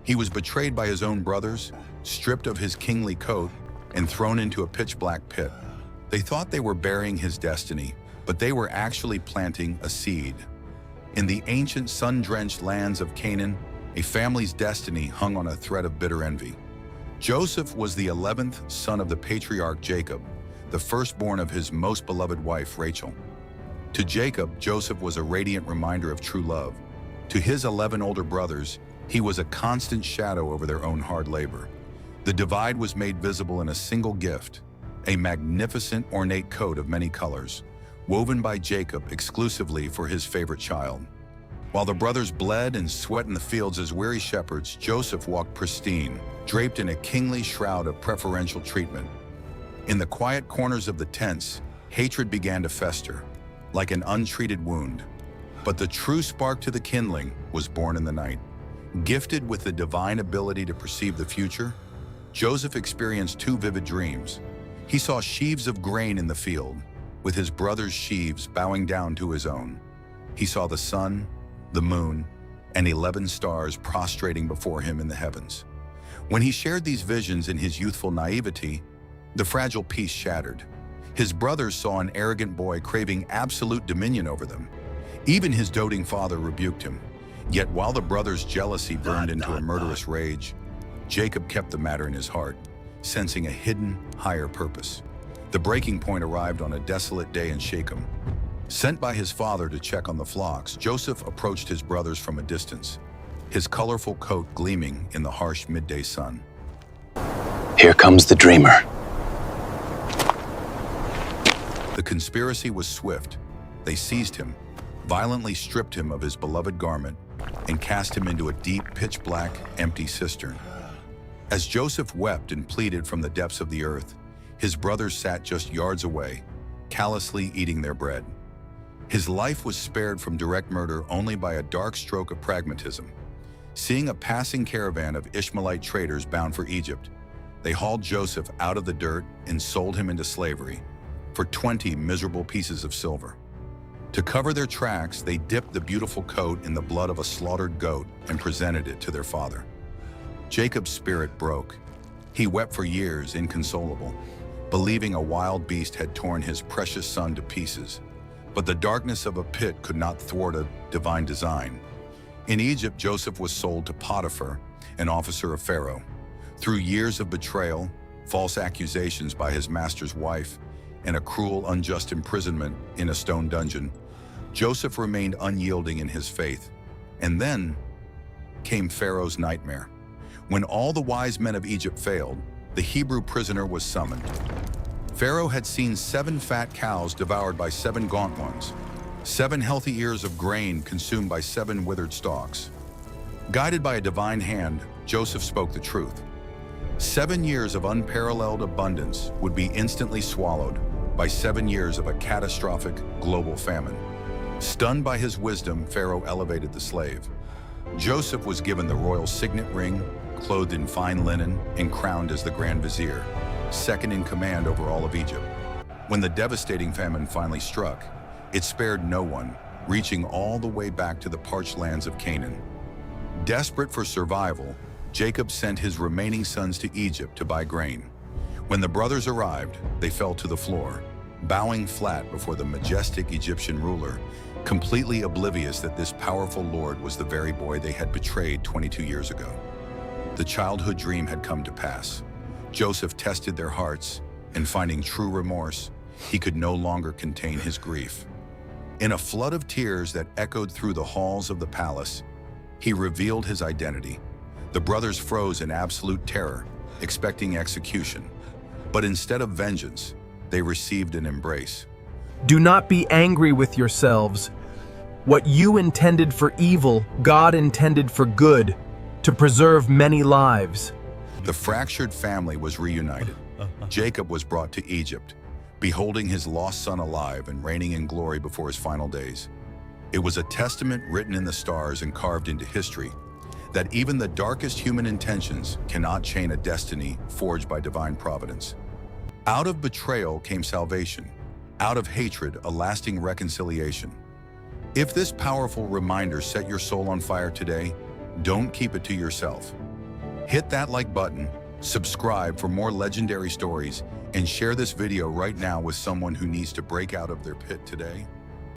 He was betrayed by his own brothers, stripped of his kingly coat, and thrown into a pitch-black pit. They thought they were burying his destiny, but they were actually planting a seed. In the ancient sun-drenched lands of Canaan, a family's destiny hung on a thread of bitter envy. Joseph was the 11th son of the patriarch Jacob, the firstborn of his most beloved wife, Rachel. To Jacob, Joseph was a radiant reminder of true love. To his 11 older brothers, he was a constant shadow over their own hard labor. The divide was made visible in a single gift, a magnificent ornate coat of many colors, woven by Jacob exclusively for his favorite child. While the brothers bled and sweat in the fields as weary shepherds, Joseph walked pristine, draped in a kingly shroud of preferential treatment. In the quiet corners of the tents, hatred began to fester, like an untreated wound. But the true spark to the kindling was born in the night. Gifted with the divine ability to perceive the future, Joseph experienced two vivid dreams. He saw sheaves of grain in the field, with his brothers' sheaves bowing down to his own. He saw the sun, the moon, and 11 stars prostrating before him in the heavens. When he shared these visions in his youthful naivety, the fragile peace shattered. His brothers saw an arrogant boy craving absolute dominion over them. Even his doting father rebuked him. Yet while the brothers' jealousy burned into a murderous rage, Jacob kept the matter in his heart, sensing a hidden, higher purpose. The breaking point arrived on a desolate day in Shechem. Sent by his father to check on the flocks, Joseph approached his brothers from a distance, his colorful coat gleaming in the harsh midday sun. Here comes the dreamer. The conspiracy was swift. They seized him, violently stripped him of his beloved garment, and cast him into a deep, pitch-black, empty cistern. As Joseph wept and pleaded from the depths of the earth, his brothers sat just yards away, callously eating their bread. His life was spared from direct murder only by a dark stroke of pragmatism. Seeing a passing caravan of Ishmaelite traders bound for Egypt, they hauled Joseph out of the dirt and sold him into slavery for 20 miserable pieces of silver. To cover their tracks, they dipped the beautiful coat in the blood of a slaughtered goat and presented it to their father. Jacob's spirit broke. He wept for years, inconsolable, believing a wild beast had torn his precious son to pieces. But the darkness of a pit could not thwart a divine design. In Egypt, Joseph was sold to Potiphar, an officer of Pharaoh. Through years of betrayal, false accusations by his master's wife, and a cruel, unjust imprisonment in a stone dungeon, Joseph remained unyielding in his faith. And then came Pharaoh's nightmare. When all the wise men of Egypt failed, the Hebrew prisoner was summoned. Pharaoh had seen 7 fat cows devoured by 7 gaunt ones, 7 healthy ears of grain consumed by 7 withered stalks. Guided by a divine hand, Joseph spoke the truth. 7 years of unparalleled abundance would be instantly swallowed by 7 years of a catastrophic global famine. Stunned by his wisdom, Pharaoh elevated the slave. Joseph was given the royal signet ring, clothed in fine linen, and crowned as the Grand Vizier, second in command over all of Egypt. When the devastating famine finally struck, it spared no one, reaching all the way back to the parched lands of Canaan. Desperate for survival, Jacob sent his remaining sons to Egypt to buy grain. When the brothers arrived, they fell to the floor, bowing flat before the majestic Egyptian ruler, completely oblivious that this powerful lord was the very boy they had betrayed 22 years ago. The childhood dream had come to pass. Joseph tested their hearts, and finding true remorse, he could no longer contain his grief. In a flood of tears that echoed through the halls of the palace, he revealed his identity. The brothers froze in absolute terror, expecting execution. But instead of vengeance, they received an embrace. Do not be angry with yourselves. What you intended for evil, God intended for good, to preserve many lives. The fractured family was reunited. Jacob was brought to Egypt, beholding his lost son alive and reigning in glory before his final days. It was a testament written in the stars and carved into history that even the darkest human intentions cannot chain a destiny forged by divine providence. Out of betrayal came salvation. Out of hatred, a lasting reconciliation. If this powerful reminder set your soul on fire today, don't keep it to yourself. Hit that like button, subscribe for more legendary stories, and share this video right now with someone who needs to break out of their pit today.